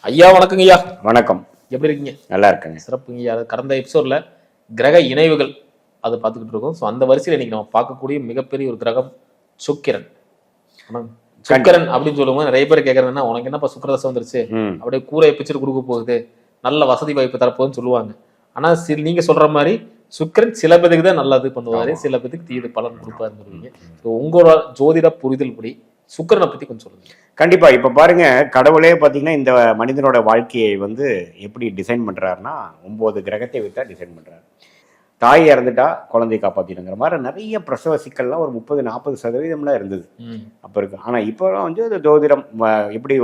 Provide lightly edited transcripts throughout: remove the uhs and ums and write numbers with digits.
ஐயா வணக்கங்க ஐயா. வணக்கம். எப்படி இருக்கீங்க? நல்லா இருக்கேங்க. சிறப்புங்க ஐயா. கடந்த எபிசோட்ல கிரக இணைவுகள் அதை பார்த்துக்கிட்டு இருக்கோம். ஸோ அந்த வரிசையில் இன்னைக்கு நம்ம பார்க்கக்கூடிய மிகப்பெரிய ஒரு கிரகம் சுக்கிரன். சுக்கிரன் அப்படின்னு சொல்லும்போது நிறைய பேர் கேட்கறதுன்னா, உனக்கு என்னப்பா சுக்கிரதசை வந்துருச்சு, அப்படியே கூரையை பிச்சுட்டு கொடுக்க போகுது, நல்ல வசதி வாய்ப்பு தரப்போகுதுன்னு சொல்லுவாங்க. ஆனா நீங்க சொல்ற மாதிரி சுக்கிரன் சில பேருக்கு தான் நல்லது பண்ணுவாரு, சில பேருக்கு தீது பலன் கொடுப்பாருன்னு. உங்களோட ஜோதிட புரிதல் படி சுக்கிரனை பத்தி கொஞ்சம் சொல்லுங்க. கண்டிப்பா. இப்ப பாருங்க, கடவுளே பாத்தீங்கன்னா இந்த மனிதனோட வாழ்க்கையை வந்து எப்படி டிசைன் பண்றாருன்னா 9 கிரகத்தை விட்டா டிசைன் பண்றாரு. தாய் இறந்துட்டா குழந்தையை காப்பாத்திடுங்கிற மாதிரி நிறைய பிரசவ சிக்கல்லாம் ஒரு 30-40% இருந்தது அப்ப இருக்கு. ஆனா இப்போ வந்து அந்த ஜோதிடம் எப்படி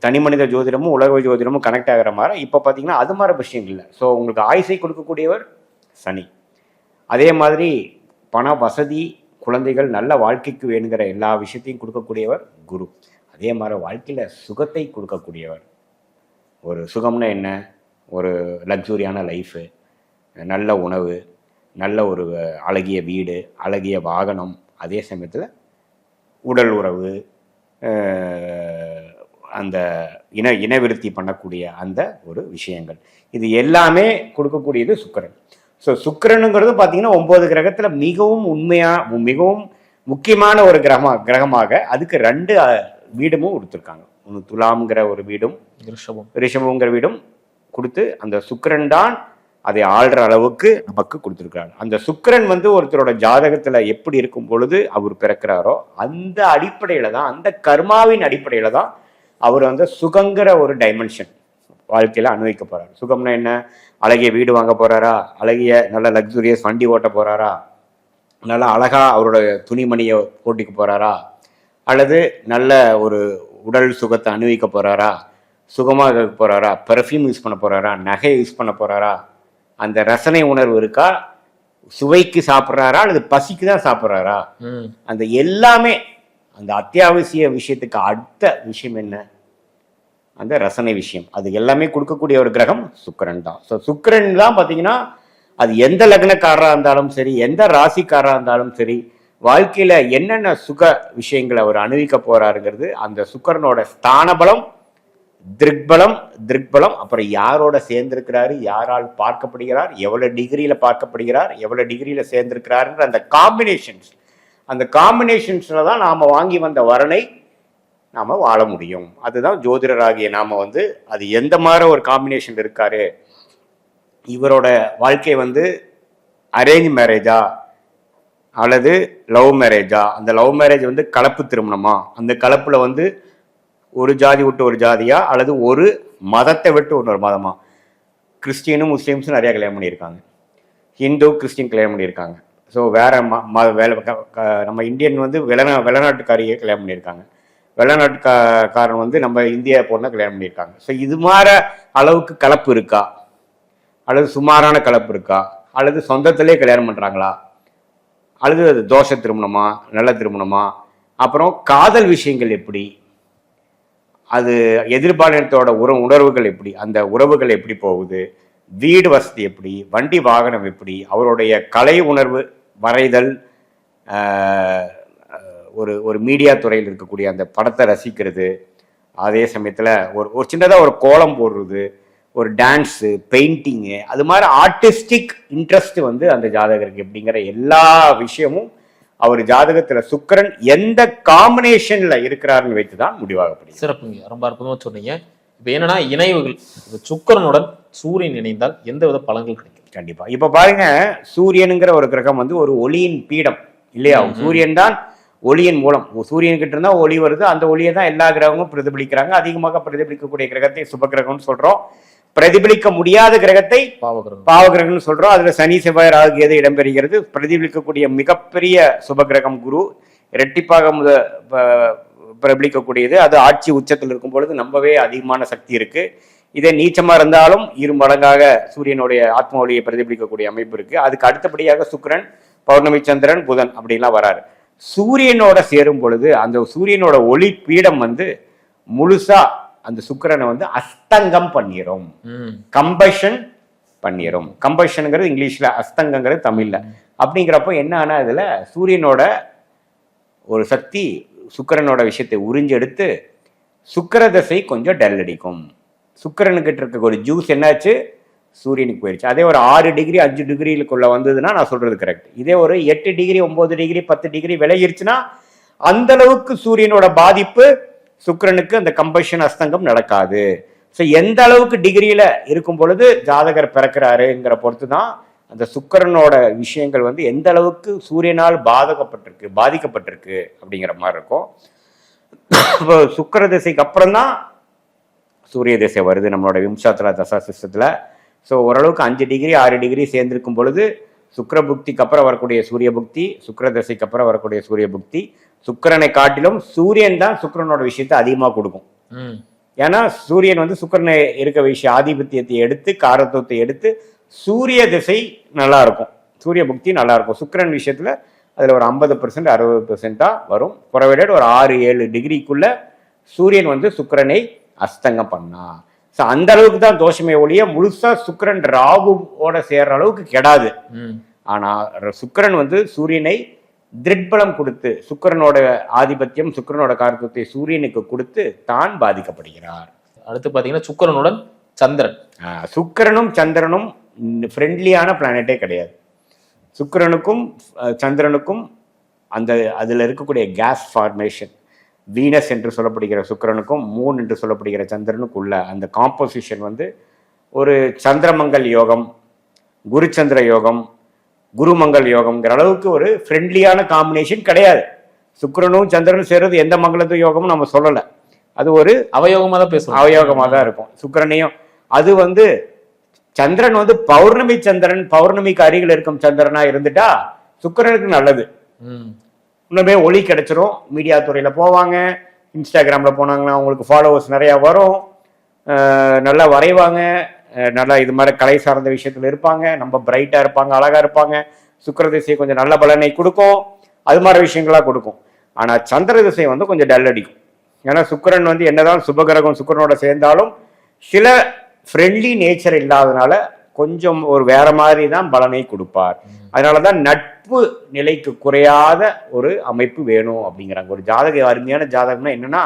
தனி மனித ஜோதிடமும் உலக ஜோதிடமும் கனெக்ட் ஆகிற மாதிரி இப்போ பார்த்தீங்கன்னா அது மாதிரி விஷயங்கள் இல்லை. ஸோ உங்களுக்கு ஆயுசை கொடுக்கக்கூடியவர் சனி. அதே மாதிரி பண வசதி, குழந்தைகள், நல்ல வாழ்க்கைக்கு வேணுங்கிற எல்லா விஷயத்தையும் கொடுக்கக்கூடியவர் குரு. அதே மாதிரி வாழ்க்கையில் சுகத்தை கொடுக்கக்கூடியவர். ஒரு சுகம்னா என்ன? ஒரு லக்ஸுரியான லைஃபு, நல்ல உணவு, நல்ல ஒரு அழகிய வீடு, அழகிய வாகனம், அதே சமயத்தில் உடல் உறவு, அந்த இனவிருத்தி பண்ணக்கூடிய அந்த ஒரு விஷயங்கள், இது எல்லாமே கொடுக்கக்கூடியது சுக்கிரன். ஸோ சுக்கிரனுங்கிறது பார்த்தீங்கன்னா 9 கிரகத்தில் மிகவும் மிகவும் முக்கியமான ஒரு கிரகமாக அதுக்கு 2 வீடுமும் கொடுத்துருக்காங்க. ஒன்று துலாம்ங்கிற ஒரு வீடும் ரிஷபம்ங்கிற வீடும் கொடுத்து அந்த சுக்கிரன் தான் அதை ஆள்ற அளவுக்கு நமக்கு கொடுத்துருக்காங்க. அந்த சுக்கிரன் வந்து ஒருத்தரோட ஜாதகத்தில் எப்படி இருக்கும் பொழுது அவர் பிறக்கிறாரோ அந்த அடிப்படையில் தான், அந்த கர்மாவின் அடிப்படையில் தான் அவர் வந்து சுகங்கிற ஒரு டைமென்ஷன் வாழ்க்கையில் அனுபவிக்க போறாரு. சுகம்னா என்ன? அழகிய வீடு வாங்க போறாரா, அழகிய நல்ல லக்ஸுரியஸ் வண்டி ஓட்ட போறாரா, நல்லா அழகா அவரோட துணிமணியை போட்டிக்க போறாரா, அல்லது நல்ல ஒரு உடல் சுகத்தை அனுபவிக்க போறாரா, சுகமாக இருக்க போறாரா, பெர்ஃப்யூம் யூஸ் பண்ண போறாரா, நகை யூஸ் பண்ண போறாரா, அந்த ரசனை உணர்வு இருக்கா, சுவைக்கு சாப்பிட்றாரா அல்லது பசிக்கு தான் சாப்பிட்றாரா, அந்த எல்லாமே அந்த அத்தியாவசிய விஷயத்துக்கு அடுத்த விஷயம் என்ன? அந்த ரசனை விஷயம். அது எல்லாமே கொடுக்கக்கூடிய ஒரு கிரகம் சுக்கிரன் தான். ஸோ சுக்கிரன் தான் பார்த்தீங்கன்னா அது எந்த லக்னக்காரராக இருந்தாலும் சரி, எந்த ராசிக்காரராக இருந்தாலும் சரி, வாழ்க்கையில் என்னென்ன சுக விஷயங்களை அவர் அனுபவிக்க போறாருங்கிறது அந்த சுக்கிரனோட ஸ்தான பலம், திருக்பலம், அப்புறம் யாரோட சேர்ந்திருக்கிறாரு, யாரால் பார்க்கப்படுகிறார், எவ்வளவு டிகிரியில பார்க்கப்படுகிறார், எவ்வளவு டிகிரியில சேர்ந்திருக்கிறாருன்ற அந்த காம்பினேஷன்ஸ்ல தான் நாம வாங்கி வந்த வரனை நாம வாழ முடியும். அதுதான் ஜோதிடராகிய நாம வந்து அது எந்த மாதிரி ஒரு காம்பினேஷன் இருக்காரு, இவரோட வாழ்க்கை வந்து அரேஞ்ச் மேரேஜா அல்லது லவ் மேரேஜா, அந்த லவ் மேரேஜ் வந்து கலப்பு திருமணமா, அந்த கலப்புல வந்து ஒரு ஜாதி விட்டு ஒரு ஜாதியா அல்லது ஒரு மதத்தை விட்டு இன்னொரு மதமா. கிறிஸ்டியனும் முஸ்லீம்ஸும் நிறைய கல்யாணம் பண்ணியிருக்காங்க, ஹிந்து கிறிஸ்டின் கல்யாணம் பண்ணியிருக்காங்க. ஸோ வேற நம்ம இந்தியன் வந்து வெளிநாட்டுக்காரியை கல்யாணம் பண்ணியிருக்காங்க, வெளிநாட்டுக்காரன் வந்து நம்ம இந்தியா பொண்ணை கல்யாணம் பண்ணியிருக்காங்க. ஸோ இது மாதிரி அளவுக்கு கலப்பு இருக்கா, அல்லது சுமாரான கலப்பு இருக்கா, அல்லது சொந்தத்திலே கல்யாணம் பண்ணுறாங்களா, அல்லது அது தோஷ திருமணமா நல்ல திருமணமா, அப்புறம் காதல் விஷயங்கள் எப்படி, அது எதிர்பாலினத்தோட உணர்வுகள் எப்படி, அந்த உறவுகள் எப்படி போகுது, வீடு வசதி எப்படி, வண்டி வாகனம் எப்படி, அவருடைய கலை உணர்வு, வரைதல், ஒரு மீடியா துறையில் இருக்கக்கூடிய அந்த படத்தை ரசிக்கிறது, அதே சமயத்தில் ஒரு சின்னதாக ஒரு கோலம் போடுறது, ஒரு டான்ஸு, பெயிண்டிங்கு, அது மாதிரி ஆர்டிஸ்டிக் இன்ட்ரெஸ்ட் வந்து அந்த ஜாதகருக்கு எப்படிங்கிற எல்லா விஷயமும் அவர் ஜாதகத்துல சுக்கிரன் எந்த காம்பினேஷன்ல இருக்கிறாருன்னு வைத்துதான் முடிவாகப்படுது. சிறப்புங்க, ரொம்ப அற்புதமா சொன்னீங்க. இப்ப என்னன்னா இணைவுகள், சுக்கிரனுடன் சூரியன் இணைந்தால் எந்த வித பலன்கள் கிடைக்கும்? கண்டிப்பா. இப்ப பாருங்க, சூரியனுங்கிற ஒரு கிரகம் வந்து ஒரு ஒளியின் பீடம் இல்லையா? சூரியன் தான் ஒளியின் மூலம். சூரியன் கிட்ட இருந்தா ஒளி வருது, அந்த ஒளியை தான் எல்லா கிரகமும் பிரதிபலிக்கிறாங்க. அதிகமாக பிரதிபலிக்கக்கூடிய கிரகத்தை சுப கிரகம்னு சொல்றோம், பிரதிபலிக்க முடியாத கிரகத்தை பாவகிரகம்னு சொல்றோம். அதுல சனி, செவ்வாய், ராகு, கேது இடம்பெறுகிறது. பிரதிபலிக்கக்கூடிய மிகப்பெரிய சுபகிரகம் குரு, இரட்டிப்பாக பிரதிபலிக்கக்கூடியது. அது ஆட்சி உச்சத்தில் இருக்கும் பொழுது நம்பவே அதிகமான சக்தி இருக்கு. இதே நீச்சமா இருந்தாலும் 2 மடங்காக சூரியனுடைய ஆத்ம ஒளியை பிரதிபலிக்கக்கூடிய அமைப்பு இருக்கு. அதுக்கு அடுத்தபடியாக சுக்கிரன், பௌர்ணமி, சந்திரன், புதன் அப்படின்லாம் வராரு. சூரியனோட சேரும் பொழுது அந்த சூரியனோட ஒளி பீடம் வந்து முழுசா அந்த சுக்கிரனை வந்து அஸ்தங்கம் பண்ணிரும், கம்பஷன் பண்ணிரும். கம்பஷனுங்கிறது இங்கிலீஷ்ல, அஸ்தங்கங்கிறது தமிழ்ல. அப்படிங்கிறப்போ என்ன ஆனா இதுல சூரியனோட ஒரு சக்தி சுக்கிரனோட விஷயத்தை உறிஞ்செடுத்து சுக்கிர தசை கொஞ்சம் டல் அடிக்கும். சுக்கிரனுக்கிட்ட இருக்க ஒரு ஜூஸ் என்னாச்சு சூரியனுக்கு போயிடுச்சு. அதே ஒரு 6 டிகிரி 5 டிகிரிக்குள்ள வந்ததுன்னா நான் சொல்றது கரெக்ட். இதே ஒரு 8 டிகிரி 9 டிகிரி 10 டிகிரி விலகிருச்சுன்னா அந்த அளவுக்கு சூரியனோட பாதிப்பு சுக்கிரனுக்கு அந்த கம்பஷன் அஸ்தங்கம் நடக்காது. ஸோ எந்த அளவுக்கு டிகிரியில இருக்கும் பொழுது ஜாதகர் பிறக்கிறாருங்கிற பொறுத்து தான் அந்த சுக்கிரனோட விஷயங்கள் வந்து எந்த அளவுக்கு சூரியனால் பாதிக்கப்பட்டிருக்கு அப்படிங்கிற மாதிரி இருக்கும். இப்போ சுக்கிர திசைக்கு அப்புறம் தான் சூரிய திசை வருது நம்மளோட விம்சாத்திரா தசா சிஸ்டத்துல. ஸோ ஓரளவுக்கு 5 டிகிரி 6 டிகிரி சேர்ந்திருக்கும் பொழுது சுக்கிர புக்திக்கு அப்புறம் வரக்கூடிய சூரிய புக்தி, சுக்கிர திசைக்கு அப்புறம் வரக்கூடிய சூரிய புக்தி, சுக்கிரனை காட்டிலும் சூரியன் தான் சுக்கிரனோட விஷயத்தை அதிகமாக கொடுக்கும். ஏன்னா சூரியன் வந்து சுக்கிரனை இருக்க விஷயம் ஆதிபத்தியத்தை எடுத்து காரத்துவத்தை எடுத்து சூரிய திசை நல்லா இருக்கும், சூரிய புக்தி நல்லா இருக்கும். சுக்கிரன் விஷயத்துல அதுல ஒரு 50% 60% தான் வரும். புறவிட ஒரு 6-7 டிகிரிக்குள்ள சூரியன் வந்து சுக்கிரனை அஸ்தங்கம் பண்ணா. ஸோ அந்த அளவுக்கு தான் தோஷமே ஒழிய முழுசா சுக்கிரன் ராகுவோட சேர்ற அளவுக்கு கெடாது. ஆனா சுக்கிரன் வந்து சூரியனை திரிட்பலம் கொடுத்து சுக்கிரனோட ஆதிபத்தியம் சுக்கிரனோட காரத்துவத்தை சூரியனுக்கு கொடுத்து தான் பாதிக்கப்படுகிறார். அடுத்து பாத்தீங்கன்னா சுக்கிரனுடன் சந்திரன். சுக்கிரனும் சந்திரனும் ஃப்ரெண்ட்லியான பிளானட்டே கிடையாது. சுக்கிரனுக்கும் சந்திரனுக்கும் அந்த அதுல இருக்கக்கூடிய கேஸ் ஃபார்மேஷன், வீனஸ் என்று சொல்லப்படுகிற சுக்கிரனுக்கும் மூன் என்று சொல்லப்படுகிற சந்திரனுக்குள்ள அந்த காம்போசிஷன் வந்து ஒரு சந்திரமங்கல் யோகம், குருச்சந்திர யோகம், குருமங்கல் யோகம்ங்கிற அளவுக்கு ஒரு ஃப்ரெண்ட்லியான காம்பினேஷன் கிடையாது. சுக்கிரனும் சந்திரனும் சேர்றது எந்த மங்களத்து யோகமும் நம்ம சொல்லலை. அது ஒரு அவயோகமாக தான் பேசுவோம், அவயோகமாக தான் இருக்கும். சுக்கிரனையும் அது வந்து சந்திரன் வந்து பௌர்ணமி சந்திரன், பௌர்ணமிக்கு அருகில் இருக்கும் சந்திரனா இருந்துட்டா சுக்கிரனுக்கு நல்லது. இன்னுமே ஒளி கிடைச்சிரும். மீடியா துறையில போவாங்க, இன்ஸ்டாகிராம்ல போனாங்கன்னா அவங்களுக்கு ஃபாலோவர்ஸ் நிறைய வரும், நல்லா வரைவாங்க, நல்லா இது மாதிரி கலை சார்ந்த விஷயத்துல இருப்பாங்க, நம்ம பிரைட்டா இருப்பாங்க, அழகா இருப்பாங்க. சுக்கிர திசை கொஞ்சம் நல்ல பலனை கொடுக்கும், அது மாதிரி விஷயங்களா கொடுக்கும். ஆனா சந்திர திசை வந்து கொஞ்சம் டல் அடிக்கும். ஏன்னா சுக்கிரன் வந்து என்னதான் சுபகிரகம் சுக்கிரனோட சேர்ந்தாலும் சில ஃப்ரெண்ட்லி நேச்சர் இல்லாதனால கொஞ்சம் ஒரு வேற மாதிரி தான் பலனை கொடுப்பார். அதனாலதான் நட்பு நிலைக்கு குறையாத ஒரு அமைப்பு வேணும் அப்படிங்கிறாங்க. ஒரு ஜாதக அருமையான ஜாதகம்னா என்னன்னா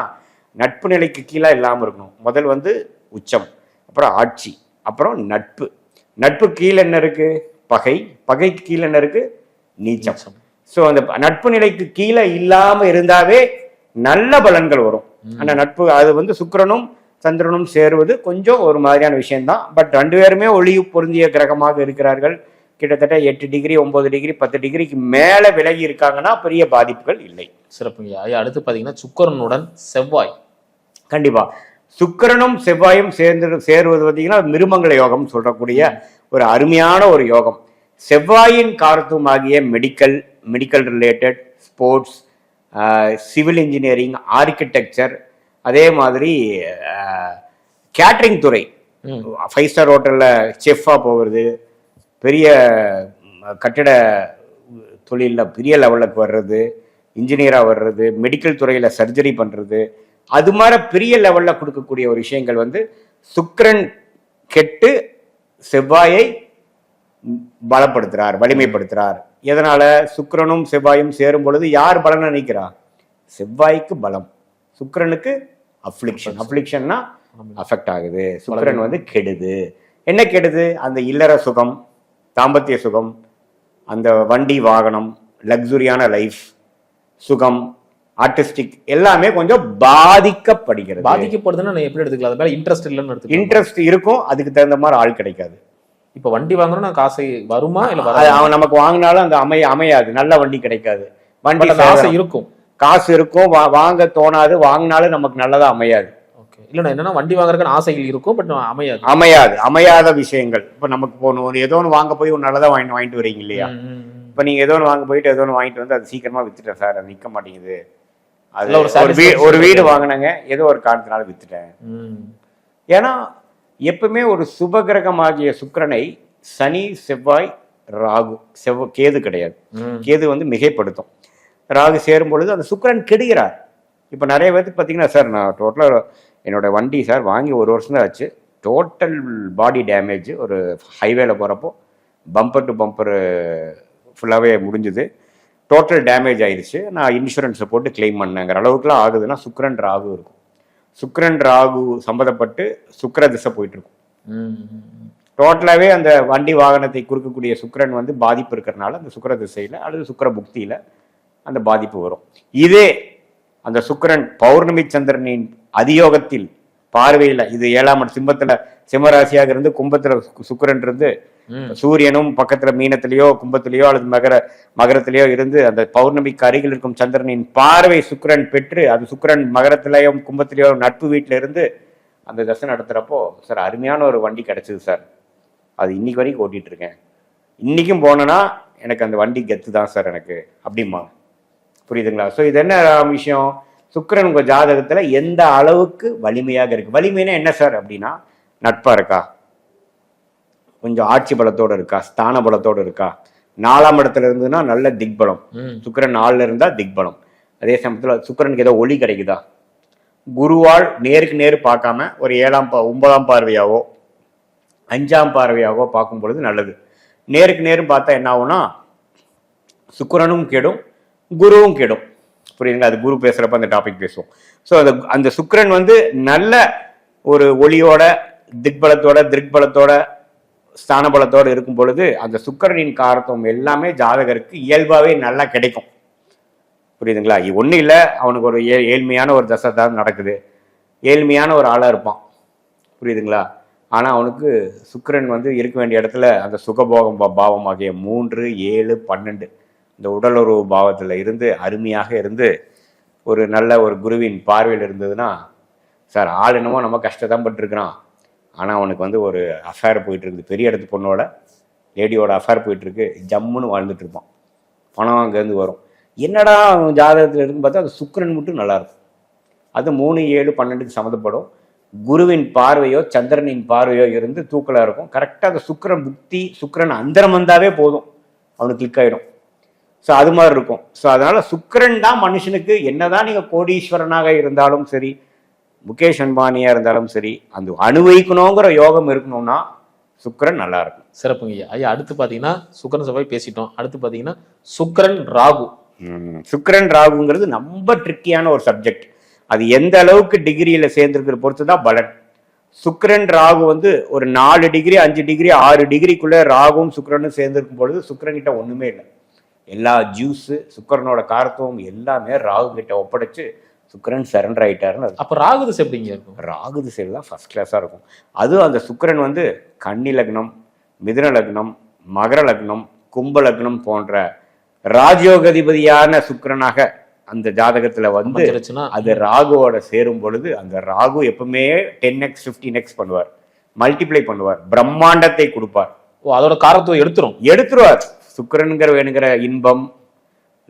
நட்பு நிலைக்கு கீழே இல்லாமல் இருக்கணும். முதல் வந்து உச்சம், அப்புறம் ஆட்சி, அப்புறம் நட்பு. நட்பு கீழே என்ன இருக்கு? பகை. பகைக்கு கீழே என்ன இருக்கு? நீச்சம். ஸோ அந்த நட்பு நிலைக்கு கீழே இல்லாம இருந்தாவே நல்ல பலன்கள் வரும். ஆனா நட்பு அது வந்து சுக்கிரனும் சந்திரனும் சேருவது கொஞ்சம் ஒரு மாதிரியான விஷயம்தான். பட் 2 பேருமே ஒளி பொருந்திய கிரகமாக இருக்கிறார்கள். கிட்டத்தட்ட 8 டிகிரி 9 டிகிரி 10 டிகிரிக்கு மேல விலகி இருக்காங்கன்னா பெரிய பாதிப்புகள் இல்லை. சிறப்புங்க. அடுத்து பாத்தீங்கன்னா சுக்கிரனுடன் செவ்வாய். கண்டிப்பா சுக்கிரனும் செவ்வாயும் சேருவது பார்த்தீங்கன்னா மிருமங்கல யோகம் சொல்லக்கூடிய ஒரு அருமையான ஒரு யோகம். செவ்வாயின் காரத்துவம் ஆகிய medical related, sports, civil engineering, architecture, அதே மாதிரி கேட்டரிங் துறை, 5 ஸ்டார் ஹோட்டல்ல செஃப்பா போகிறது, பெரிய கட்டிட தொழிலில் பெரிய லெவலுக்கு வர்றது, இன்ஜினியராக வர்றது, மெடிக்கல் துறையில் சர்ஜரி பண்ணுறது, அது மாதிரி பெரிய லெவலில் கொடுக்கக்கூடிய ஒரு விஷயங்கள் வந்து சுக்கிரன் கெட்டு செவ்வாயை பலப்படுத்துறார், வலிமைப்படுத்துறார். எதனால? சுக்கிரனும் செவ்வாயும் சேரும் பொழுது யார் பலனை நினைக்கிறார்? செவ்வாய்க்கு பலம், சுக்கிரனுக்கு அஃப்ளிக்ஷன். அஃப்ளிக்ஷன்னா அஃபெக்ட் ஆகுது. சுக்கிரன் வந்து கெடுது. என்ன கெடுது? அந்த இல்லற சுகம், தாம்பத்திய சுகம், அந்த வண்டி வாகனம், லக்ஸுரியான லைஃப், சுகம், ஆர்டிஸ்டிக் எல்லாமே கொஞ்சம் பாதிக்கப்படுகிறது. பாதிக்கப்படுதுன்னா நான் எப்படி எடுத்துக்கலாம்? அது மேல இன்ட்ரெஸ்ட் இல்லைன்னு எடுத்துக்கலாம். இன்ட்ரெஸ்ட் இருக்கும், அதுக்கு தகுந்த மாதிரி ஆள் கிடைக்காது. இப்ப வண்டி வாங்கணும் நான் காசு வருமா இல்ல அவன் நமக்கு வாங்கினாலும் அந்த அமையாது, நல்ல வண்டி கிடைக்காது. வண்டி ஆசை இருக்கும், காசு இருக்கும், வாங்க தோணாது, வாங்கினாலும் நமக்கு நல்லதா அமையாது. இல்ல என்னன்னா வண்டி வாங்குறதுக்கு ஆசைகள் இருக்கும், பட் அமையாத விஷயங்கள். இப்ப நமக்கு போகணும், ஏதோ ஒன்று வாங்க போய் ஒரு நல்லதா வாங்கிட்டு வரீங்க இல்லையா? இப்ப நீங்க ஏதோ ஒன்று வாங்க போயிட்டு ஏதோ ஒன்று வாங்கிட்டு வந்து அது சீக்கிரமா வித்துட்டேன் சார், அது நிக்க மாட்டேங்குது. அது ஒரு வீடு வாங்கினாங்க, ஏதோ ஒரு காரணத்தினால வித்துட்டேன். ஏன்னா எப்பவுமே ஒரு சுபகிரகமாகிய சுக்கிரனை சனி, செவ்வாய், ராகு, கேது கிடையாது. கேது வந்து மிகைப்படுத்தும். ராகு சேரும் பொழுது அந்த சுக்கிரன் கெடுகிறார். இப்போ நிறைய பேருக்கு பார்த்தீங்கன்னா, சார் நான் டோட்டலாக என்னோட வண்டி சார் வாங்கி 1 வருஷம் தான் ஆச்சு, டோட்டல் பாடி டேமேஜ். ஒரு ஹைவேல போகிறப்போ பம்பர் டு பம்பர் ஃபுல்லாகவே முடிஞ்சுது, டோட்டல் டேமேஜ் ஆயிடுச்சு. நான் இன்சூரன்ஸை போட்டு கிளைம் பண்ணேங்கிற அளவுக்குலாம் ஆகுதுன்னா சுக்கிரன் ராகு இருக்கும். சுக்கிரன் ராகு சம்மந்தப்பட்டு சுக்கிர திசை போயிட்டு இருக்கும். ம். டோட்டலாகவே அந்த வண்டி வாகனத்தை குறுக்கக்கூடிய சுக்கிரன் வந்து பாதிப்பு இருக்கிறனால அந்த சுக்கிர திசையில் அல்லது சுக்கிர புக்தியில் அந்த பாதிப்பு வரும். இதே அந்த சுக்கிரன் பௌர்ணமி சந்திரனின் அதியோகத்தில் பார்வையில், இது 7ஆம் இடம் சிம்மத்தில் சிம்மராசியாக இருந்து கும்பத்தில் சுக்கிரன் இருந்து சூரியனும் பக்கத்துல மீனத்திலேயோ கும்பத்திலேயோ அல்லது மகரத்திலேயோ இருந்து அந்த பௌர்ணமிக்கு அருகில் இருக்கும் சந்திரனின் பார்வை சுக்கிரன் பெற்று அது சுக்கிரன் மகரத்திலேயோ கும்பத்திலேயோ நட்பு வீட்டில இருந்து அந்த தசை நடத்துறப்போ, சார் அருமையான ஒரு வண்டி கிடைச்சது சார், அது இன்னைக்கு வரைக்கும் ஓட்டிட்டு இருக்கேன், இன்னைக்கும் போனேன்னா எனக்கு அந்த வண்டி கெத்து தான் சார் எனக்கு அப்படிமா. புரியுதுங்களா? ஸோ இது என்ன விஷயம், சுக்கிரன் உங்க ஜாதகத்துல எந்த அளவுக்கு வலிமையாக இருக்கு. வலிமைன்னா என்ன சார் அப்படின்னா, நட்பா இருக்கா, கொஞ்சம் ஆட்சி பலத்தோட இருக்கா, ஸ்தான பலத்தோட இருக்கா, 4ஆம் இடத்துல இருந்ததுன்னா நல்ல திக்பலம், சுக்கிரன் 4ல இருந்தா திக்பலம். அதே சமயத்துல சுக்கிரனுக்கு ஏதோ ஒளி கிடைக்குதா, குருவால் நேருக்கு நேரு பார்க்காம ஒரு 9ஆம் பார்வையாவோ 5ஆம் பார்வையாவோ பார்க்கும் பொழுது நல்லது. நேருக்கு நேரும் பார்த்தா என்ன ஆகும்னா சுக்கிரனும் கெடும் குருவும் கெடும். புரியுதுங்களா? அது குரு பேசுறப்ப அந்த டாபிக் பேசுவோம். ஸோ அந்த சுக்கிரன் வந்து நல்ல ஒரு ஒளியோட திக்பலத்தோட திருக்பலத்தோட ஸ்தான பலத்தோடு இருக்கும் பொழுது அந்த சுக்கிரனின் காரத்துவம் எல்லாமே ஜாதகருக்கு இயல்பாகவே நல்லா கிடைக்கும். புரியுதுங்களா? ஒன்றும் இல்லை, அவனுக்கு ஒரு ஏழ்மையான ஒரு தசை தான் நடக்குது, ஏழ்மையான ஒரு ஆளாக இருப்பான். புரியுதுங்களா? ஆனால் அவனுக்கு சுக்கிரன் வந்து இருக்க வேண்டிய இடத்துல அந்த சுகபோகம் பாவம் ஆகிய 3, 7, 12 இந்த உடலுறவு பாவத்தில் இருந்து அருமையாக இருந்து ஒரு நல்ல ஒரு குருவின் பார்வையில் இருந்ததுன்னா, சார் ஆள் என்னமோ நம்ம கஷ்டத்தான் பட்டுருக்கிறான், ஆனால் அவனுக்கு வந்து ஒரு அஃபேர் போயிட்டு இருக்குது, பெரிய இடத்து பொண்ணோட லேடியோட அஃபேர் போயிட்டு இருக்கு, ஜம்முன்னு வாழ்ந்துட்டு இருப்பான், பணம் அங்கேருந்து வரும். என்னடா அவன் ஜாதகத்தில் இருக்குன்னு பார்த்தா அது சுக்கிரன் மட்டும் நல்லா இருக்கும். அது 3, 7, 12க்கு சம்மந்தப்படும். குருவின் பார்வையோ சந்திரனின் பார்வையோ இருந்து தூக்கலாக இருக்கும். கரெக்டாக அந்த சுக்கிரன் புக்தி சுக்கிரன் அந்தரம் வந்தாவே போதும், அவனுக்கு கிளிக் ஆகிடும். ஸோ அது மாதிரி இருக்கும். ஸோ அதனால சுக்கிரன் தான் மனுஷனுக்கு, என்னதான் நீங்கள் கோடீஸ்வரனாக இருந்தாலும் சரி, முகேஷ் அம்பானியா இருந்தாலும் சரி, அந்த அனுபவிக்கணுங்கிற யோகம் இருக்கணும்னா சுக்கிரன் நல்லா இருக்கும். சிறப்புங்க ஐயா. ஐயா அடுத்து பாத்தீங்கன்னா சுக்கிரன் செவ்வாய் பேசிட்டோம். அடுத்து பாத்தீங்கன்னா சுக்கிரன் ராகு. சுக்கிரன் ராகுங்கிறது ரொம்ப ட்ரிக்கியான ஒரு சப்ஜெக்ட். அது எந்த அளவுக்கு டிகிரியில சேர்ந்திருக்கிற பொறுத்து தான் பலன். சுக்கிரன் ராகு வந்து ஒரு 4 டிகிரி 5 டிகிரி 6 டிகிரிக்குள்ள ராகுவும் சுக்கிரனும் சேர்ந்திருக்கும் பொழுது சுக்கிரன் கிட்ட ஒண்ணுமே இல்லை. எல்லா ஜூஸ் சுக்கிரனோட காரத்துவம் எல்லாமே ராகு கிட்ட ஒப்படைச்சு சுக்கிரன் சரண்டர் ஆயிட்டாருன்னு. அப்ப ராகு திசை எப்படிங்க இருக்கும்? ராகு திசையெல்லாம் ஃபர்ஸ்ட் கிளாஸா இருக்கும். அதுவும் அந்த சுக்கிரன் வந்து கன்னி லக்னம், மிதுன லக்னம், மகர லக்னம், கும்ப லக்னம் போன்ற ராஜயோகதிபதியான சுக்கிரனாக அந்த ஜாதகத்துல வந்து அது ராகுவோட சேரும் பொழுது அந்த ராகு எப்பவுமே 10x 15x பண்ணுவார், மல்டிப்ளை பண்ணுவார், பிரம்மாண்டத்தை கொடுப்பார். அதோட காரத்துவம் எடுத்துருவார். சுக்கிரனுங்கிற வேணுங்கிற இன்பம்,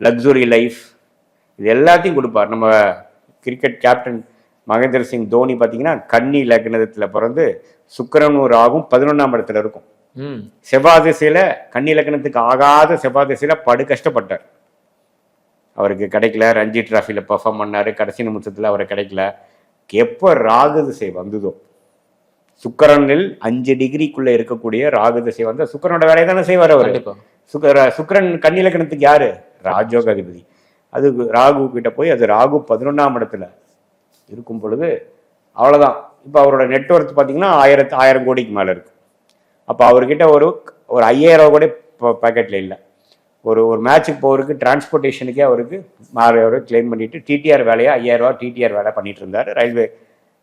லக்ஸுரி லைஃப், இது எல்லாத்தையும் கொடுப்பார். நம்ம கிரிக்கெட் கேப்டன் மகேந்திர சிங் தோனி பார்த்தீங்கன்னா கன்னி லக்னத்துல பிறந்து சுக்கிரனும் ராகும் 11ஆம் இடத்துல இருக்கும். செவ்வாய் திசையில கன்னி லக்னத்துக்கு ஆகாத செவ்வாய் திசையில படு கஷ்டப்பட்டார். அவருக்கு கிடைக்கல, ரஞ்சி டிராஃபில பெர்ஃபார்ம் பண்ணாரு, கடைசி நிமிஷத்துல அவரை கிடைக்கல. எப்போ ராகு திசை வந்ததோ, சுக்கிரனில் 5 டிகிரிக்குள்ள இருக்கக்கூடிய ராகு திசை வந்து சுக்கிரனோட வேலையை தானே செய்வார் அவர். சுக்கிரன் கன்னி லக்னத்துக்கு யாரு? ராஜயோக அதிபதி. அது ராகு கிட்ட போய் அது ராகு 11ஆம் இடத்துல இருக்கும் பொழுது அவ்வளவுதான். இப்போ அவரோட நெட்ஒர்க் பார்த்தீங்கன்னா 1000 கோடிக்கு மேல இருக்கு. அப்போ அவர்கிட்ட ஒரு 5000 கூட பாக்கெட்ல இல்லை. ஒரு மேட்சுக்கு போறதுக்கு டிரான்ஸ்போர்ட்டேஷனுக்கே அவருக்கு 6000 கிளைம் பண்ணிட்டு டிடிஆர் வேலையை 5000 டிடிஆர் வேலை பண்ணிட்டு இருந்தாரு ரயில்வே,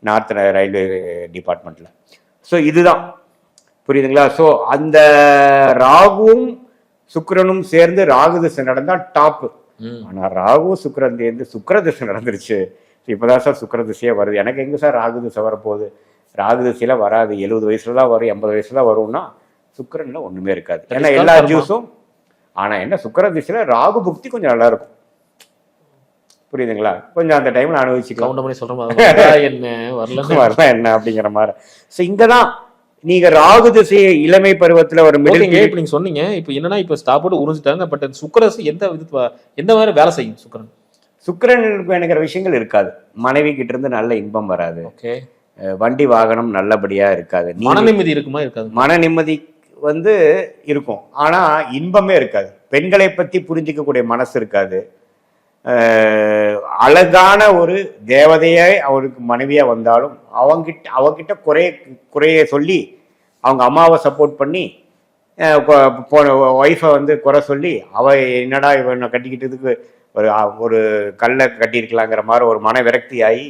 நார்த் ரயில்வே டிபார்ட்மெண்ட்ல. ஸோ இதுதான், புரியுதுங்களா? ஸோ அந்த ராகுவும் சுக்கிரனும் சேர்ந்து ராகு திசை நடந்தா டாப்பு. ஆனா ராகு சுக்கிரன் சேர்ந்து சுக்கிர திசை நடந்துருச்சு. இப்பதான் சார் சுக்கிர திசையே வருது. எனக்கு எங்க சார் ராகு திசை வரப்போகுது? ராகு திசையில வராது, 70 வயசுல தான் வரும், 80 வயசுல தான் வரும்னா சுக்கிரன்ல ஒண்ணுமே இருக்காது. ஏன்னா எல்லா ஜூஸும். ஆனா என்ன, சுக்கிர திசையில ராகு புக்தி கொஞ்சம் நல்லா இருக்கும். புரியுதுங்களா? கொஞ்சம் அந்த டைம்ல அனுபவிச்சுக்கலாம். வரல என்ன அப்படிங்கிற மாதிரி. ஸோ இங்கதான் நீங்க ராகு திசையை இளமை பருவத்துல ஒரு இப்ப நீங்க சொன்னீங்க. இப்ப என்னன்னா இப்ப ஸ்டாப் போட்டு உறிஞ்சிட்டாங்க. பட் சுக்கிரன் எந்த மாதிரி வேலை செய்யும்? சுக்கிரனுக்கு வேணுங்கிற விஷயங்கள் இருக்காது. மனைவி கிட்ட இருந்து நல்ல இன்பம் வராது. வண்டி வாகனம் நல்லபடியா இருக்காது. மன நிம்மதி இருக்குமா? இருக்காது. மன நிம்மதி வந்து இருக்கும், ஆனா இன்பமே இருக்காது. பெண்களை பத்தி புரிஞ்சிக்கக்கூடிய மனசு இருக்காது. அழகான ஒரு தேவதையே அவருக்கு மனைவியா வந்தாலும் அவகிட்ட குறைய சொல்லி அவங்க அம்மாவை சப்போர்ட் பண்ணி ஒய்ஃபை வந்து குறை சொல்லி என்னடா இவனை கட்டிக்கிட்டதுக்கு ஒரு கல்லை கட்டியிருக்கலாங்கிற மாதிரி ஒரு மன விரக்தி ஆகி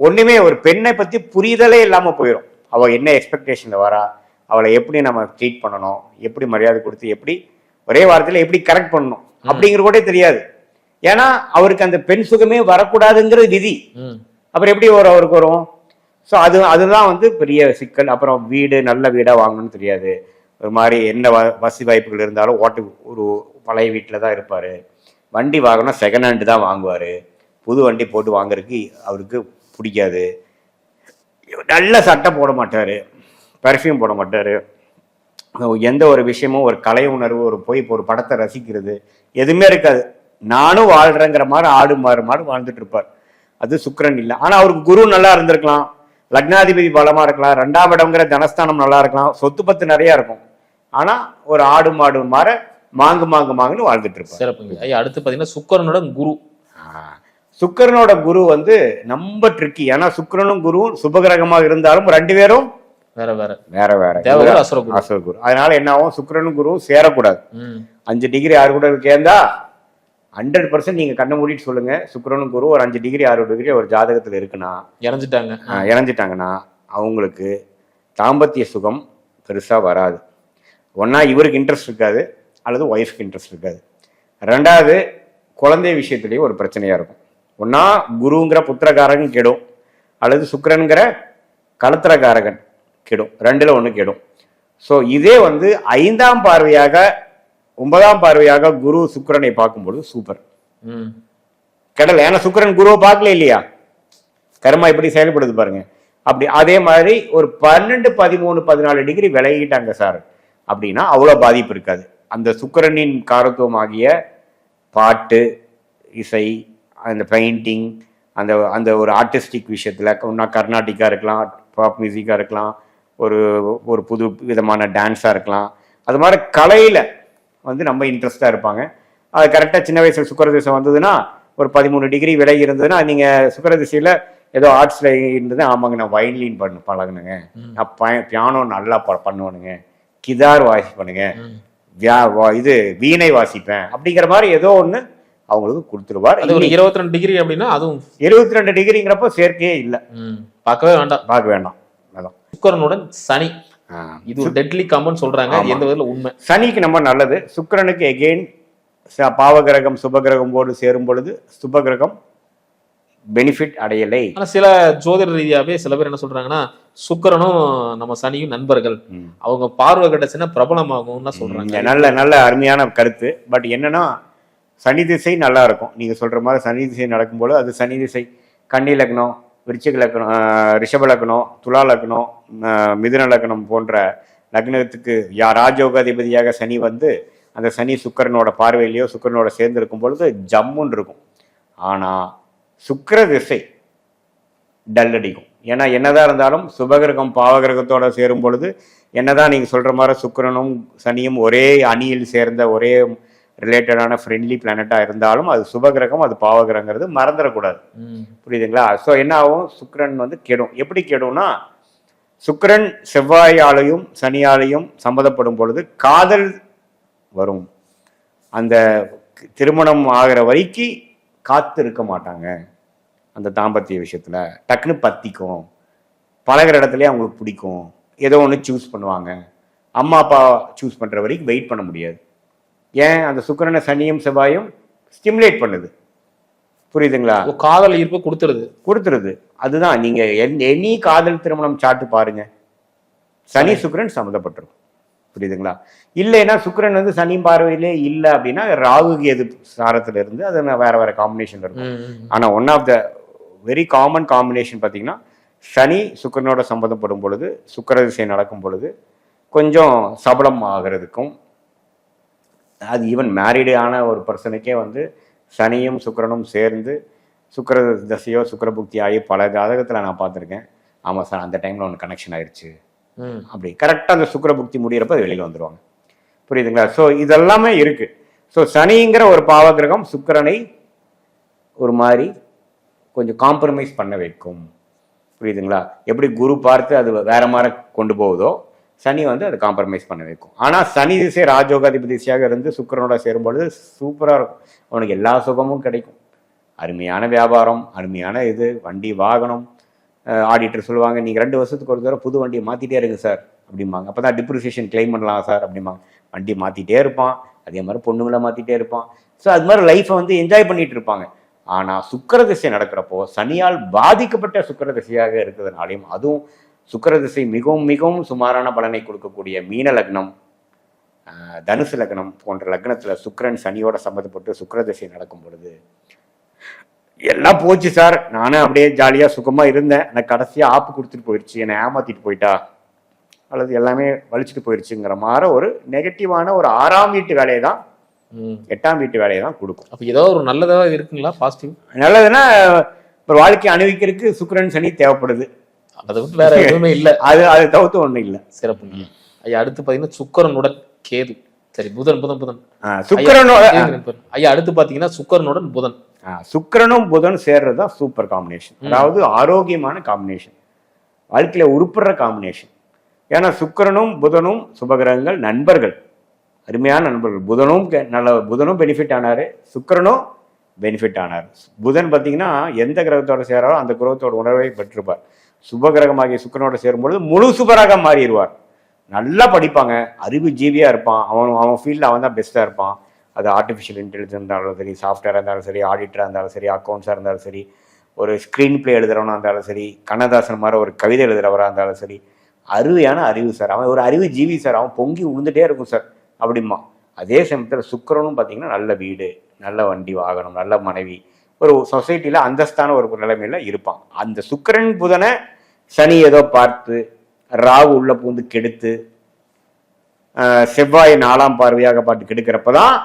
ஒண்ணுமே ஒரு பெண்ணை பத்தி புரிதலே இல்லாம போயிடும். அவள் என்ன எக்ஸ்பெக்டேஷன்ல வரா, அவளை எப்படி நம்ம ட்ரீட் பண்ணணும், எப்படி மரியாதை கொடுத்து எப்படி ஒரே வாரத்தில் எப்படி கரெக்ட் பண்ணணும் அப்படிங்கிற கூட தெரியாது. ஏன்னா அவருக்கு அந்த பெண் சுகமே வரக்கூடாதுங்கிறது விதி. அப்புறம் எப்படி அவருக்கு வரும்? ஸோ அதுதான் வந்து பெரிய சிக்கல். அப்புறம் வீடு நல்ல வீடா வாங்கணும்னு தெரியாது. ஒரு மாதிரி என்ன வசதி வாய்ப்புகள் இருந்தாலும் ஒரு பழைய வீட்டில் தான் இருப்பார். வண்டி வாங்கணும் செகண்ட் ஹேண்டு தான் வாங்குவார். புது வண்டி போட்டு வாங்குறதுக்கு அவருக்கு பிடிக்காது. நல்ல சட்டை போட மாட்டார், பர்ஃப்யூம் போட மாட்டார். எந்த ஒரு விஷயமும் ஒரு கலை உணர்வு, ஒரு படத்தை ரசிக்கிறது எதுவுமே இருக்காது. நானும் வாழ்றேங்கிற மாதிரி ஆடு மாறு வாழ்ந்துட்டு இருப்பார். அது சுக்கிரன் இல்லை. ஆனால் அவருக்கு குரு நல்லா இருந்திருக்கலாம், லக்னாதிபதி பலமா இருக்கலாம், 2ஆம் இடம்ங்கிற தனஸ்தானம் நல்லா இருக்கலாம், சொத்து பத்து நிறைய இருக்கும். ஆனா ஒரு ஆடு மாடு மாற மாங்குன்னு வாழ்ந்துட்டு இருப்பார். சிறப்புங்க ஐயா. அடுத்து பாத்தீங்கன்னா சுக்கிரனோட குரு. சுக்கிரனோட குரு வந்து ரொம்ப ட்ரிக்கி. ஏன்னா சுக்கிரனும் குருவும் சுபகிரகமாக இருந்தாலும் 2 பேரும் வேற அசுர குரு. அதனால என்ன ஆகும், சுக்கிரனும் குருவும் சேரக்கூடாது. 5 டிகிரி 6 கூட சேர்ந்தா 100% நீங்க கண்ணை மூடிட்டு சொல்லுங்க, சுக்கிரனும் குரு ஒரு 5 டிகிரி 6 டிகிரி ஒரு ஜாதகத்துல இருக்குன்னா இறஞ்சிட்டாங்கன்னா அவங்களுக்கு தாம்பத்திய சுகம் பெருசா வராது. ஒன்னா இவருக்கு இன்ட்ரெஸ்ட் இருக்காது, அல்லது ஒய்ஃப்க்கு இன்ட்ரெஸ்ட் இருக்காது. 2வது குழந்தை விஷயத்திலேயே ஒரு பிரச்சனையா இருக்கும். ஒன்னா குருங்கிற புத்திரகாரகன் கெடும், அல்லது சுக்கிரன்கிற கலத்திரகாரகன் கெடும். 2ல 1 கெடும். ஸோ இதே வந்து 5ஆம் பார்வையாக 9ஆம் பார்வையாக குரு சுக்கிரனை பார்க்கும்போது சூப்பர் கெடல. ஏன்னா சுக்கிரன் குருவை பார்க்கல இல்லையா, கர்மா எப்படி செயல்படுது பாருங்க. அப்படி அதே மாதிரி ஒரு 12, 13, 14 டிகிரி விலகிட்டாங்க சார் அப்படின்னா அவ்வளோ பாதிப்பு இருக்காது. அந்த சுக்கிரனின் காரத்துவம் ஆகிய பாட்டு, இசை, அந்த பெயிண்டிங், அந்த ஒரு ஆர்டிஸ்டிக் விஷயத்துல ஒன்றா கர்நாடிக்கா இருக்கலாம், பாப் மியூசிக்கா இருக்கலாம், ஒரு புது விதமான டான்ஸா இருக்கலாம். அது மாதிரி கலையில வந்து நம்ம இன்ட்ரெஸ்டா இருப்பாங்க. அது கரெக்டாக சின்ன வயசுல சுக்கிர திசை வந்ததுன்னா ஒரு 13 டிகிரி விலகி இருந்ததுன்னா நீங்க சுக்கிர திசையில ஏதோ ஆர்ட்ஸ்ல இருந்தது, ஆமாங்க நான் வயலின் பழகுனுங்க, நான் பியானோ நல்லா பண்ணுவேனுங்க, கிதார் வாசிப்பேனுங்க, இது வீணை வாசிப்பேன் அப்படிங்கிற மாதிரி ஏதோ ஒண்ணு அவங்களுக்கு கொடுத்துருவார். அது ஒரு 22 டிகிரி அப்படின்னா அதுவும் 22 டிகிரிங்கிறப்ப சேர்க்கையே இல்லை, பார்க்க வேண்டாம். அதான் சுக்கிரனுடன் சனி, இது ஒரு டெட்லி காம்பவுண்ட் சொல்றாங்க. எந்த விதத்துல உண்மை? சனிக்கு நம்ம நல்லது, சுக்கிரனுக்கு எகெயின் பாவகிரகம் சுபகிரகம் போடு சேரும் பொழுது சுபகிரகம் பெனிஃபிட் அடையலை. ஆனா சில ஜோதிட ரீதியாவே சில பேர் என்ன சொல்றாங்கன்னா சுக்கிரனும் நம்ம சனியும் நண்பர்கள், அவங்க பார்வை கிடைச்சுன்னா பிரபலமாகும்னு சொல்றாங்க. நல்ல அருமையான கருத்து. பட் என்னன்னா சனி திசை நல்லா இருக்கும். நீங்க சொல்ற மாதிரி சனி திசை நடக்கும்போது அது சனி திசை கன்னி லக்னம், விருச்சிக லக்னம், ரிஷப லக்னம், துலா லக்னம், மிதுன லக்னம் போன்ற லக்னத்துக்கு ராஜயோகாதிபதியாக சனி வந்து அந்த சனி சுக்கிரனோட பார்வையிலையோ சுக்கிரனோட சேர்ந்து இருக்கும் பொழுது ஜம்முன்னு இருக்கும். ஆனா சுக்கிர திசை டல் அடிக்கும். ஏன்னா என்னதான் இருந்தாலும் சுபகிரகம் பாவகிரகத்தோட சேரும் பொழுது என்னதான் நீங்க சொல்ற மாதிரி சுக்கிரனும் சனியும் ஒரே அணியில் சேர்ந்த ஒரே ரிலேட்டடான ஃப்ரெண்ட்லி பிளானட்டா இருந்தாலும் அது சுபகிரகம், அது பாவகிரகங்கிறது மறந்துடக்கூடாது. புரியுதுங்களா? ஸோ என்ன ஆகும், சுக்கிரன் வந்து கெடும். எப்படி கெடும்னா சுக்கிரன் செவ்வாயாலையும் சனியாலையும் சம்மந்தப்படும் பொழுது காதல் வரும். அந்த திருமணம் ஆகிற வரைக்கும் காத்து இருக்க மாட்டாங்க. அந்த தாம்பத்திய விஷயத்துல டக்குன்னு பத்திக்கும், பழகிற இடத்துலயே அவங்களுக்கு பிடிக்கும், ஏதோ ஒன்று சூஸ் பண்ணுவாங்க. அம்மா அப்பா சூஸ் பண்ற வரைக்கும் வெயிட் பண்ண முடியாது. ஏன், அந்த சுக்கிரனை சனியும் செவ்வாயும் ஸ்டிமுலேட் பண்ணுது. புரியுதுங்களா? காதல் ஈர்ப்பு கொடுத்துருது. அதுதான் நீங்க எனி காதல் திருமணம் சாட்டு பாருங்க, சனி சுக்கிரன் சம்மந்தப்பட்டிருக்கும். புரியுதுங்களா? இல்லைன்னா சுக்கிரன் வந்து சனி பார்வையிலே இல்லை அப்படின்னா ராகு கேது சாரத்துல இருந்து அது வேற காம்பினேஷன் இருக்கும். ஆனா one of the very common combination பார்த்தீங்கன்னா சனி சுக்கிரனோட சம்மந்தப்படும் பொழுது, சுக்கிர திசை நடக்கும் பொழுது கொஞ்சம் சபலம் ஆகிறதுக்கும், அது ஈவன் மேரிடு ஆன ஒரு பர்சனுக்கே வந்து சனியும் சுக்கிரனும் சேர்ந்து சுக்கிர தசையோ சுக்கிர புக்தி ஆகி பல ஜாதகத்தில் நான் பார்த்துருக்கேன். ஆமாம் சார் அந்த டைமில் ஒன்று கனெக்ஷன் ஆயிடுச்சு அப்படி கரெக்டாக அந்த சுக்கிர புக்தி முடிகிறப்ப அது வெளியில் வந்துடுவாங்க. புரியுதுங்களா? ஸோ இதெல்லாமே இருக்கு. ஸோ சனிங்கிற ஒரு பாவகிரகம் சுக்கிரனை ஒரு மாதிரி கொஞ்சம் காம்ப்ரமைஸ் பண்ண வைக்கும். புரியுதுங்களா? எப்படி குரு பார்த்து அது வேற மாதிரி கொண்டு போகுதோ சனி வந்து அதை காம்ப்ரமைஸ் பண்ண வைக்கும். ஆனால் சனி திசை ராஜயோகாதிபதி திசையாக இருந்து சுக்கிரனோட சேரும்பொழுது சூப்பராக இருக்கும். அவனுக்கு எல்லா சுகமும் கிடைக்கும். அருமையான வியாபாரம், அருமையான இது, வண்டி வாகனம். ஆடிட்டர் சொல்லுவாங்க, நீங்கள் 2 வருஷத்துக்கு ஒரு தடவை புது வண்டியை மாற்றிட்டே இருக்கு சார் அப்படிம்பாங்க. அப்போ தான் டிப்ரிசியேஷன் கிளைம் பண்ணலாம் சார் அப்படிம்பாங்க. வண்டி மாற்றிட்டே இருப்பான். அதே மாதிரி பொண்ணுங்களை மாற்றிட்டே இருப்பான். ஸோ அது மாதிரி லைஃப்பை வந்து என்ஜாய் பண்ணிட்டு இருப்பாங்க. ஆனால் சுக்கிர திசை நடக்கிறப்போ சனியால் பாதிக்கப்பட்ட சுக்கிர திசையாக இருக்கிறதுனாலையும், அதுவும் சுக்கிர திசை மிகவும் மிகவும் சுமாரான பலனை கொடுக்கக்கூடிய மீன லக்னம், தனுசு லக்னம் போன்ற லக்னத்தில் சுக்கிரன் சனியோட சம்மந்தப்பட்டு சுக்கிர திசை நடக்கும் பொழுது எல்லாம் போச்சு சார், நானும் அப்படியே ஜாலியாக சுகமாக இருந்தேன், எனக்கு கடைசியாக ஆப்பு கொடுத்துட்டு போயிடுச்சு, என்னை ஏமாத்திட்டு போயிட்டா, அல்லது எல்லாமே வலிச்சுட்டு போயிடுச்சுங்கிற மாதிரி ஒரு நெகட்டிவான ஒரு 6ஆம் வீட்டு வேலையை தான் 8ஆம் வீட்டு வேலையை தான் கொடுக்கும். அப்போ ஏதோ ஒரு நல்லதா இருக்குங்களா? பாசிட்டிவ் நல்லதுன்னா ஒரு வாழ்க்கையை அனுபவிக்கிறதுக்கு சுக்கிரன் சனி தேவைப்படுது. அதை விட்டு வேற எதுவுமே இல்லை. அது தவிர்த்து ஒன்றும் இல்லை. சிறப்பு. ஐயா அடுத்து பார்த்தீங்கன்னா சுக்கிரனுடன் கேது. சரி, புதன் புதன் புதன் சுக்கிரனோட ஐயா அடுத்து பார்த்தீங்கன்னா சுக்கிரனுடன் புதன். சுக்கிரனும் புதன் சேர்றது தான் சூப்பர் காம்பினேஷன். அதாவது ஆரோக்கியமான காம்பினேஷன், வாழ்க்கையில உருப்படுற காம்பினேஷன். ஏன்னா சுக்கிரனும் புதனும் சுபகிரகங்கள், நண்பர்கள், அருமையான நண்பர்கள். புதனும் பெனிஃபிட் ஆனாரு, சுக்கிரனும் பெனிஃபிட் ஆனார். புதன் பார்த்தீங்கன்னா எந்த கிரகத்தோட சேராரோ அந்த கிரகத்தோட உணர்வை பெற்றிருப்பார். சுபகிரகமாகிய சுக்கிரனோட சேரும்பொழுது முழு சுபராக மாறிடுவார். நல்லா படிப்பாங்க, அறிவு ஜீவியா இருப்பான். அவன் ஃபீல்டில் அவன் தான் பெஸ்ட்டாக இருப்பான். அது ஆர்டிஃபிஷியல் இன்டெலிஜென்ஸ் இருந்தாலும் சரி, சாஃப்ட்வேராக இருந்தாலும் சரி, ஆடிட்டராக இருந்தாலும் சரி, அக்கௌண்ட்ஸாக இருந்தாலும் சரி, ஒரு ஸ்க்ரீன் பிளே எழுதுறவனாக இருந்தாலும் சரி, கண்ணதாசன் மாதிரி ஒரு கவிதை எழுதுறவராக இருந்தாலும் சரி, அருமையான அறிவு சார், அவன் ஒரு அறிவு ஜீவி சார், அவன் பொங்கி உழுந்துட்டே இருக்கும் சார் அப்படிமா. அதே சமயத்தில் சுக்கிரனும் பார்த்தீங்கன்னா நல்ல வீடு, நல்ல வண்டி வாகனம், நல்ல மனைவி, ஒரு சொசைட்டியில் அந்தஸ்தான ஒரு நிலைமையில இருப்பான். அந்த சுக்கிரன் புதனை சனி ஏதோ பார்த்து, ராகு உள்ள பூந்து கெடுத்து, செவ்வாய் 4ஆம் பார்வையாக பார்த்து கெடுக்கிறப்பதான்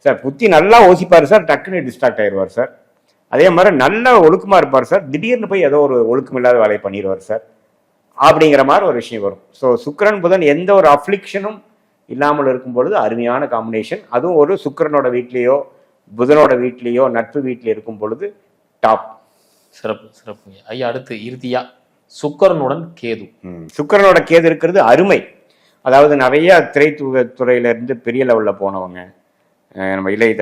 சார் புத்தி நல்லா ஓசிப்பார் சார், டக்குன்னு டிஸ்ட்ராக்ட் ஆயிடுவார் சார். அதே மாதிரி நல்ல ஒழுக்கமா இருப்பார் சார், திடீர்னு போய் ஏதோ ஒரு ஒழுக்கம் இல்லாத வேலையை பண்ணிடுவார் சார் அப்படிங்கிற மாதிரி ஒரு விஷயம் வரும். ஸோ சுக்கிரன் புதன் எந்த ஒரு அஃப்ளிக்ஷனும் இல்லாமல் இருக்கும் பொழுது அருமையான காம்பினேஷன். அதுவும் ஒரு சுக்கிரனோட வீட்லேயோ புதனோட வீட்லேயோ நட்பு வீட்டில் இருக்கும் பொழுது டாப். சிறப்பு சிறப்புங்க ஐயா. அடுத்து இறுதியா சுக்கிரனுடன் கேது. சுக்கிரனோட கேது இருக்கிறது அருமை. அதாவது நிறைய திரைத்துறையில இருந்து பெரிய லெவலில் போனவங்க, நம்ம இளைய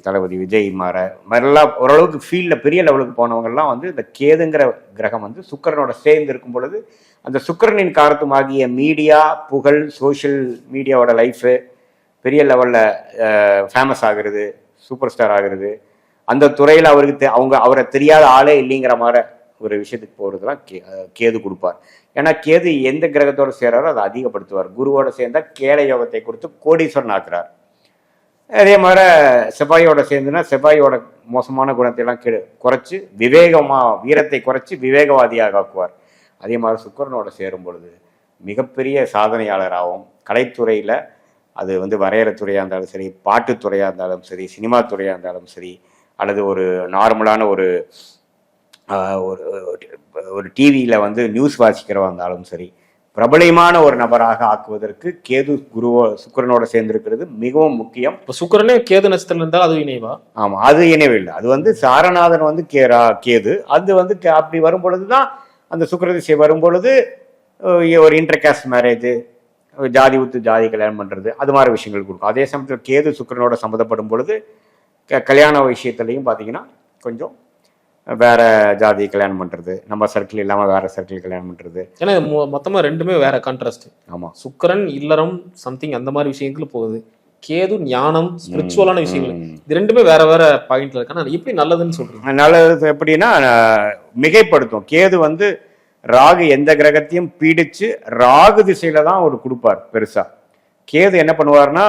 தளபதி விஜய் மாதிரிலாம் ஓரளவுக்கு ஃபீல்டில் பெரிய லெவலுக்கு போனவங்கெல்லாம் வந்து இந்த கேதுங்கிற கிரகம் வந்து சுக்கிரனோட சேர்ந்து இருக்கும் பொழுது அந்த சுக்கிரனின் காரணமாகிய மீடியா, புகழ், சோஷியல் மீடியாவோட லைஃபு பெரிய லெவலில் ஃபேமஸ் ஆகுறது, சூப்பர் ஸ்டார் ஆகுறது, அந்த துறையில் அவரை தெரியாத ஆளே இல்லைங்கிற மாதிரி ஒரு விஷயத்துக்கு போகிறதுலாம் கேது கொடுப்பார். ஏன்னா கேது எந்த கிரகத்தோடு சேராரோ அதை அதிகப்படுத்துவார். குருவோட சேர்ந்தா கேள யோகத்தை கொடுத்து கோடீஸ்வரன் ஆக்குறார். அதே மாதிரி செவ்வாயோட சேர்ந்துன்னா செவ்வாயோட மோசமான குணத்தை எல்லாம் குறைச்சி வீரத்தை குறைச்சி விவேகவாதியாக ஆக்குவார். அதே மாதிரி சுக்கிரனோட சேரும் பொழுது மிகப்பெரிய சாதனையாளராகவும், கலைத்துறையில் அது வந்து வரையறத்துறையாக இருந்தாலும் சரி, பாட்டுத்துறையாக இருந்தாலும் சரி, சினிமா துறையாக இருந்தாலும் சரி, அல்லது ஒரு நார்மலான ஒரு டிவியில் வந்து நியூஸ் வாசிக்கிறவா இருந்தாலும் சரி, பிரபலமான ஒரு நபராக ஆக்குவதற்கு கேது சுக்கிரனோட சேர்ந்திருக்கிறது மிகவும் முக்கியம். இப்போ சுக்கிரனே கேது நட்சத்திரம் இருந்தால் அது இணைவா? ஆமாம், அது இணைவு இல்லை. அது வந்து சாரநாதன் வந்து கேது, அது வந்து அப்படி வரும் பொழுதுதான் அந்த சுக்கிர திசை வரும் பொழுது ஒரு இன்டர்காஸ்ட் மேரேஜ், ஜாதி விட்டு ஜாதி கல்யாணம் பண்ணுறது, அது மாதிரி விஷயங்கள் கொடுக்கும். அதே சமயத்தில் கேது சுக்கிரனோட சம்மந்தப்படும் பொழுது கல்யாண விஷயத்துலையும் பார்த்தீங்கன்னா கொஞ்சம் வேற ஜாதி கல்யாணம் பண்றது, நம்ம சர்க்கிள் இல்லாம வேற சர்க்கிள் கல்யாணம் பண்றது, ஏன்னா மொத்தமா ரெண்டுமே வேற கான்ட்ராஸ்ட். ஆமா, சுக்கிரன் இல்லறம் சம்திங் அந்த மாதிரி விஷயங்களுக்கு போகுது, கேது ஞானம் ஸ்பிரிச்சுவலான விஷயங்கள், இது ரெண்டுமே வேற வேற பாயிண்ட்ல இருக்கு. ஆனா எப்படி நல்லதுன்னு சொல்றீங்க? நல்லது எப்படின்னா மிகைப்படுத்தும். கேது வந்து ராகு எந்த கிரகத்தையும் பீடிச்சு ராகு திசையில தான் ஒரு கொடுப்பார் பெருசா. கேது என்ன பண்ணுவார்னா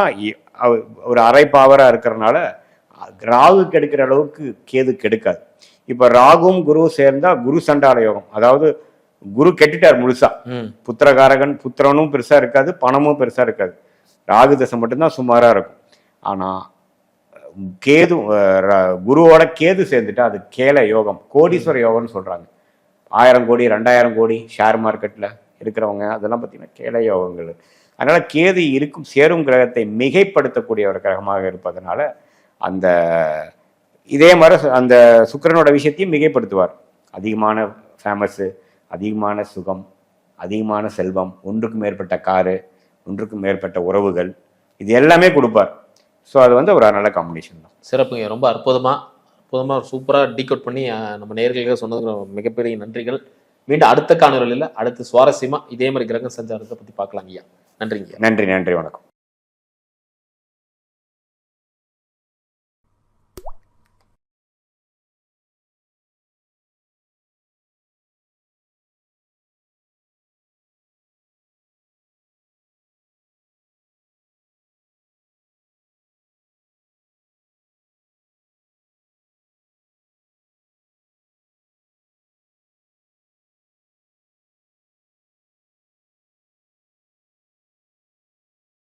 ஒரு அரை பாவரா இருக்கிறதுனால ராகு கெடுக்கிற அளவுக்கு கேது கெடுக்காது. இப்ப ராகும் குரு சேர்ந்தா குரு சண்டால யோகம், அதாவது குரு கெட்டுட்டார் முழுசா. புத்திரகாரகன், புத்திரனும் பெருசா இருக்காது, பணமும் பெருசா இருக்காது, ராகு தசை மட்டும்தான் சுமாரா இருக்கும். ஆனா கேது குருவோட கேது சேர்ந்துட்டா அது கேல யோகம், கோடீஸ்வர யோகம்னு சொல்றாங்க. 1000 கோடி 2000 கோடி ஷேர் மார்க்கெட்ல இருக்கிறவங்க அதெல்லாம் பார்த்தீங்கன்னா கேல யோகங்கள். அதனால கேது சேரும் கிரகத்தை மிகைப்படுத்தக்கூடிய ஒரு கிரகமாக இருப்பதனால அந்த இதே மாதிரி அந்த சுக்கிரனோட விஷயத்தையும் மிகைப்படுத்துவார். அதிகமான ஃபேமஸ்ஸு, அதிகமான சுகம், அதிகமான செல்வம், ஒன்றுக்கு மேற்பட்ட காரு, ஒன்றுக்கு மேற்பட்ட உறவுகள், இது எல்லாமே கொடுப்பார். ஸோ அது வந்து ஒரு நல்ல காம்பினேஷன் தான். சிறப்புங்க. ரொம்ப அற்புதமா சூப்பரா டீகோட் பண்ணி நம்ம நேயர்களுக்கு சொன்னதுக்கு மிகப்பெரிய நன்றிகள். மீண்டும் அடுத்த காணொலியில் அடுத்து சுவாரஸ்யமா இதே மாதிரி கிரக சஞ்சாரத்தை பத்தி பார்க்கலாம் ஐயா. நன்றிங்க. நன்றி, வணக்கம்.